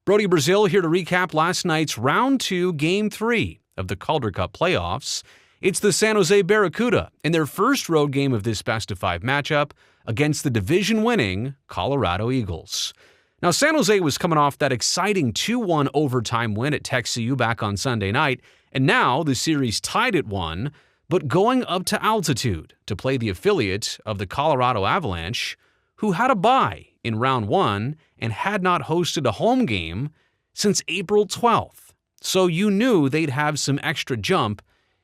Brodie Brazil here to recap last night's Round 2, Game 3 of the Calder Cup playoffs. It's the San Jose Barracuda in their first road game of this best-of-5 matchup against the division-winning Colorado Eagles. Now, San Jose was coming off that exciting 2-1 overtime win at Tech CU back on Sunday night, and now the series tied at 1, but going up to altitude to play the affiliate of the Colorado Avalanche, who had a bye in Round 1 and had not hosted a home game since April 12th. So you knew they'd have some extra jump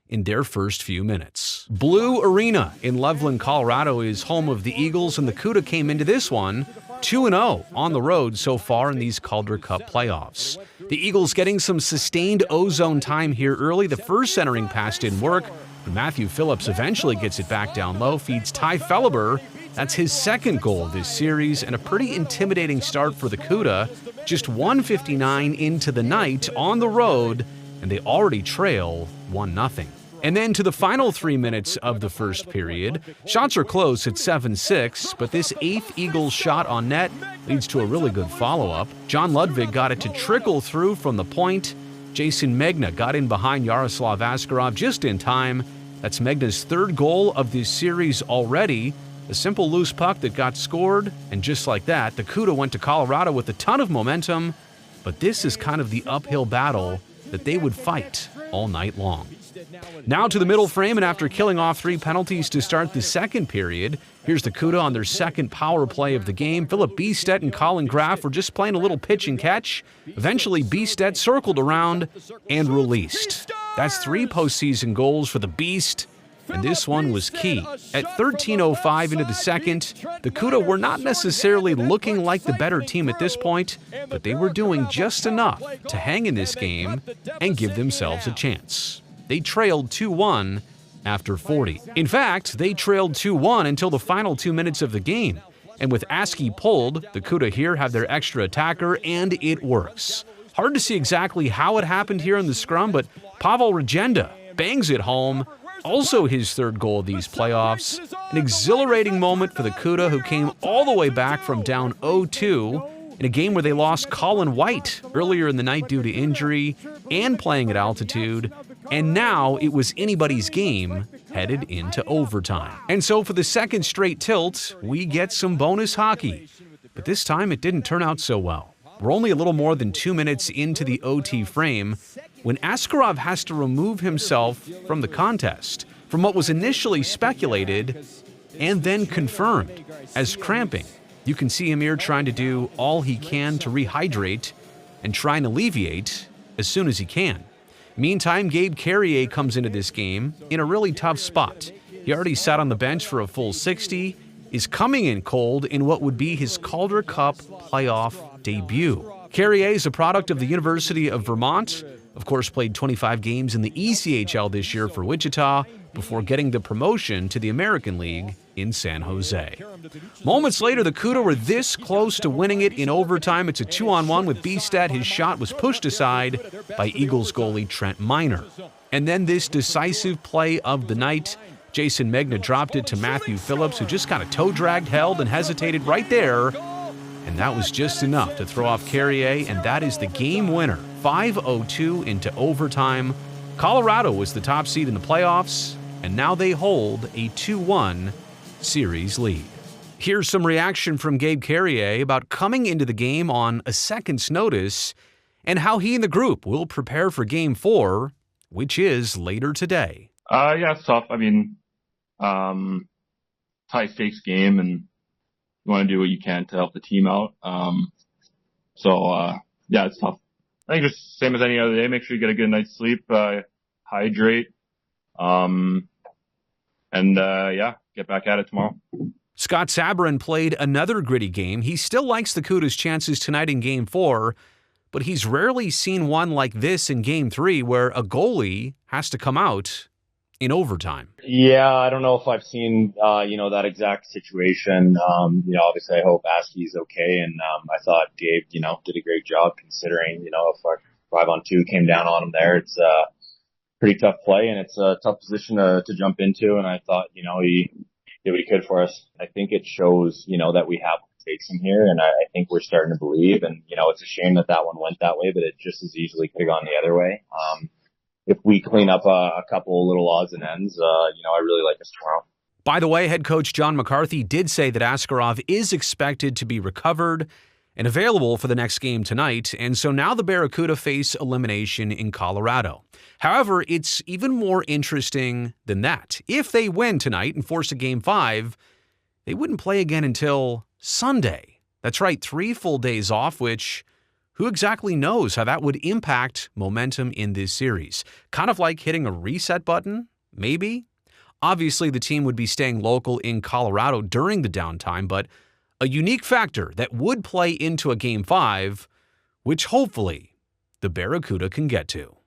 in their first few minutes. Blue Arena in Loveland, Colorado is home of the Eagles, and the Cuda came into this one 2-0 on the road so far in these Calder Cup playoffs. The Eagles getting some sustained ozone time here early. The first centering pass didn't work, but Matthew Phillips eventually gets it back down low, feeds Ty Felleber. That's his second goal of this series, and a pretty intimidating start for the Cuda. Just 1:59 into the night on the road, and they already trail 1-0. And then to the final 3 minutes of the first period. Shots are close at 7-6, but this 8th Eagles shot on net leads to a really good follow-up. John Ludwig got it to trickle through from the point. Jason Megna got in behind Yaroslav Askarov just in time. That's Megna's third goal of this series already. A simple loose puck that got scored, and just like that, the Cuda went to Colorado with a ton of momentum, but this is kind of the uphill battle that they would fight all night long. Now to the middle frame, and after killing off 3 penalties to start the second period, here's the Cuda on their second power play of the game. Philip Biestedt and Colin Graff were just playing a little pitch and catch. Eventually, Biestedt circled around and released. That's 3 postseason goals for the Beast, and this one was key. At 13:05 into the second, the Cuda were not necessarily looking like the better team at this point, but they were doing just enough to hang in this game and give themselves a chance. They trailed 2-1 after 40. In fact, they trailed 2-1 until the final 2 minutes of the game. And with Askey pulled, the Cuda here have their extra attacker, and it works. Hard to see exactly how it happened here in the scrum, but Pavel Regenda bangs it home. Also his third goal of these playoffs. An exhilarating moment for the Cuda, who came all the way back from down 0-2 in a game where they lost Colin White earlier in the night due to injury and playing at altitude. And now it was anybody's game headed into overtime. And so for the second straight tilt, we get some bonus hockey. But this time it didn't turn out so well. We're only a little more than 2 minutes into the OT frame when Askarov has to remove himself from the contest from what was initially speculated and then confirmed as cramping. You can see him here trying to do all he can to rehydrate and try and alleviate as soon as he can. Meantime, Gabe Kerier comes into this game in a really tough spot. He already sat on the bench for a full 60, is coming in cold in what would be his Calder Cup playoff debut. Kerier is a product of the University of Vermont. Of course, played 25 games in the ECHL this year for Wichita before getting the promotion to the American League in San Jose. Moments later, the Cuda were this close to winning it in overtime. It's a 2-on-1 with Biestedt. His shot was pushed aside by Eagles goalie Trent Miner. And then this decisive play of the night. Jason Megna dropped it to Matthew Phillips, who just kind of toe-dragged, held, and hesitated right there. And that was just enough to throw off Kerier, and that is the game winner. 5:02 into overtime. Colorado was the top seed in the playoffs, and now they hold a 2-1 series lead. Here's some reaction from Gabe Kerier about coming into the game on a second's notice and how he and the group will prepare for Game 4, which is later today. Yeah, it's tough. I mean, high-stakes game, and you want to do what you can to help the team out. Yeah, it's tough. I think just same as any other day, make sure you get a good night's sleep, hydrate, get back at it tomorrow. Scott Sabourin played another gritty game. He still likes the Cuda's chances tonight in Game 4, but he's rarely seen one like this in Game 3 where a goalie has to come out in overtime. Yeah, I don't know if I've seen, that exact situation. Obviously I hope Askey's okay. And, I thought Gabe, did a great job considering, if our 5-on-2 came down on him there, it's a pretty tough play and it's a tough position to jump into. And I thought, he did what he could for us. I think it shows, that we have takes him here. And I think we're starting to believe. And, it's a shame that one went that way, but it just as easily could have gone the other way. If we clean up a couple little odds and ends, I really like us tomorrow. By the way, head coach John McCarthy did say that Askarov is expected to be recovered and available for the next game tonight, and so now the Barracuda face elimination in Colorado. However, it's even more interesting than that. If they win tonight and force a Game 5, they wouldn't play again until Sunday. That's right, 3 full days off, which who exactly knows how that would impact momentum in this series? Kind of like hitting a reset button, maybe? Obviously, the team would be staying local in Colorado during the downtime, but a unique factor that would play into a Game 5, which hopefully the Barracuda can get to.